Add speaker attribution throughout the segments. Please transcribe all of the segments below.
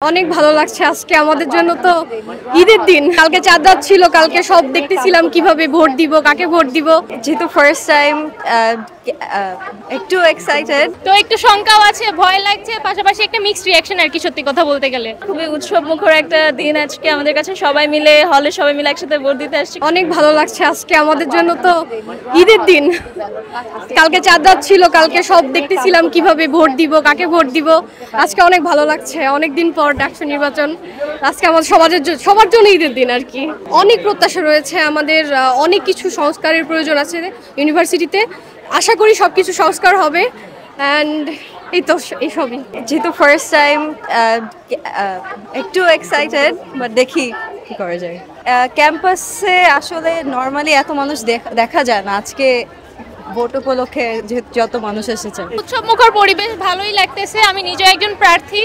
Speaker 1: অনেক ভালো লাগছে আজকে আমাদের জন্য তো ঈদের দিন। কালকে চাঁদ রাত ছিল, কালকে সব দেখতেছিলাম কিভাবে ভোট দিব, কাকে ভোট দিব।
Speaker 2: যেহেতু ফার্স্ট টাইম একটু এক্সাইটেড,
Speaker 3: তো একটু শঙ্কাও আছে, ভয় লাগছে, পাশাপাশি একটা মিক্সড রিঅ্যাকশন আর কি, সত্যি কথা বলতে গেলে
Speaker 2: খুবই উৎসব মুখর একটা দিন আজকে আমাদের কাছে। সবাই মিলে হলে সবাই মিলে একসাথে ভোট দিতে আসছি।
Speaker 1: অনেক ভালো লাগছে আজকে আমাদের জন্য তো ঈদের দিন। কালকে চাঁদ রাত ছিল, কালকে সব দেখতেছিলাম কিভাবে ভোট দিব, কাকে ভোট দিব। আজকে অনেক ভালো লাগছে, অনেক দিন পর ডাকসু নির্বাচন। আজকে আমাদের সবার জন্য ঈদের দিন আর কি। অনেক প্রত্যাশা রয়েছে আমাদের, অনেক কিছু সংস্কারের প্রয়োজন আছে ইউনিভার্সিটিতে। আশা করি সব কিছু সংস্কার হবে অ্যান্ড এই তো এইসবই।
Speaker 2: যেহেতু ফার্স্ট টাইম একটু এক্সাইটেড, বাট দেখি কি করা যায়। ক্যাম্পাসে আসলে নর্মালি এত মানুষ দেখা যায় না। আজকে ভোট উপলক্ষে যত মানুষ এসেছে,
Speaker 3: উৎসব মুখর পরিবেশ, ভালোই লাগতেছে। আমি নিজে একজন প্রার্থী,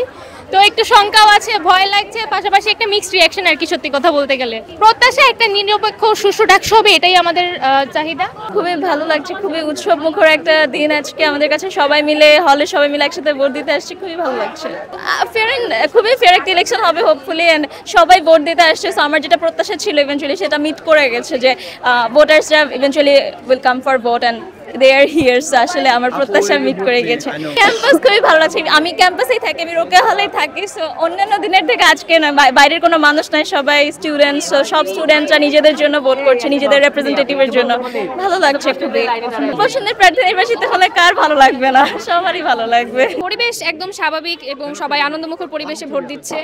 Speaker 3: তো একটু শঙ্কাও আছে, ভয় লাগছে, পাশাপাশি একটা মিক্সড রিঅ্যাকশন আর কি, সত্যি কথা বলতে গেলে। প্রত্যাশা একটা নিরপেক্ষ সুষ্ঠু ডাকসু হবে, এটাই আমাদের চাহিদা।
Speaker 2: খুবই ভালো লাগছে, খুবই উৎসব মুখর একটা দিন আজকে আমাদের কাছে। সবাই মিলে হলে সবাই মিলে একসাথে ভোট দিতে আসছি, খুবই ভালো লাগছে। খুবই ফেয়ার একটা ইলেকশন হবে হোপফুলি, অ্যান্ড সবাই ভোট দিতে আসছে। সো আমার যেটা প্রত্যাশা ছিল ইভেন্চুয়ালি সেটা মিট করে গেছে, যে ভোটার্সরা eventually will come for vote and they are here. So আসলে আমার প্রত্যাশা মিট করে গেছে। ক্যাম্পাস খুবই ভালো লাগছে। আমি ক্যাম্পাসেই থাকি, আমি রোকেয়া হলেই থাকি। সো অন্যান্য দিনের থেকে আজকে না, বাইরের কোনো মানুষ নাই, সবাই স্টুডেন্টস। সব স্টুডেন্টরা নিজেদের জন্য ভোট করছে, নিজেদের রিপ্রেজেন্টেটিভের জন্য। ভালো লাগছে খুবই। পছন্দের প্রার্থী নির্বাচিত হলে কার ভালো লাগবে না? সবারই ভালো লাগবে।
Speaker 3: পরিবেশ একদম স্বাভাবিক এবং সবাই আনন্দমুখর পরিবেশে ভোট দিচ্ছে।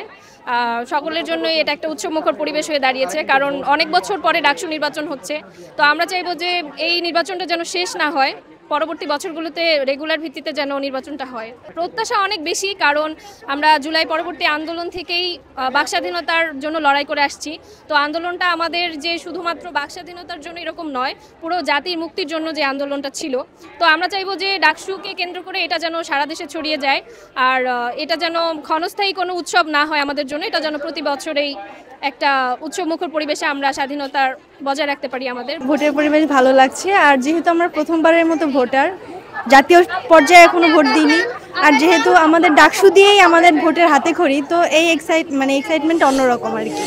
Speaker 3: সকলের জন্যই এটা একটা উৎসবমুখর পরিবেশ হয়ে দাঁড়িয়েছে, কারণ অনেক বছর পরে ডাকসু নির্বাচন হচ্ছে। তো আমরা চাইবো যে এই নির্বাচনটা যেন শেষ না হয়, পরবর্তী বছরগুলোতে রেগুলার ভিত্তিতে যেন নির্বাচনটা হয়। প্রত্যাশা অনেক বেশি, কারণ আমরা জুলাই পরবর্তী আন্দোলন থেকেই বাকস্বাধীনতার জন্য লড়াই করে আসছি। তো আন্দোলনটা আমাদের যে শুধুমাত্র বাকস্বাধীনতার জন্য এরকম নয়, পুরো জাতির মুক্তির জন্য যে আন্দোলনটা ছিল। তো আমরা চাইবো যে ডাকসুকে কেন্দ্র করে এটা যেন সারা দেশে ছড়িয়ে যায়, আর এটা যেন ক্ষণস্থায়ী কোনো উৎসব না হয় আমাদের জন্য। এটা যেন প্রতি বছরেই একটা উৎসবমুখর পরিবেশে আমরা স্বাধীনতার বজায় রাখতে পারি আমাদের।
Speaker 4: ভোটের পরিবেশ ভালো লাগছে, আর যেহেতু আমরা প্রথমবারের মতো ভোটার, জাতীয় পর্যায়ে এখনো ভোট দিইনি, আর যেহেতু আমাদের ডাকসু দিয়েই আমাদের ভোটের হাতে খড়ি, তো এই এক্সাইটমেন্ট অন্যরকম আর কি।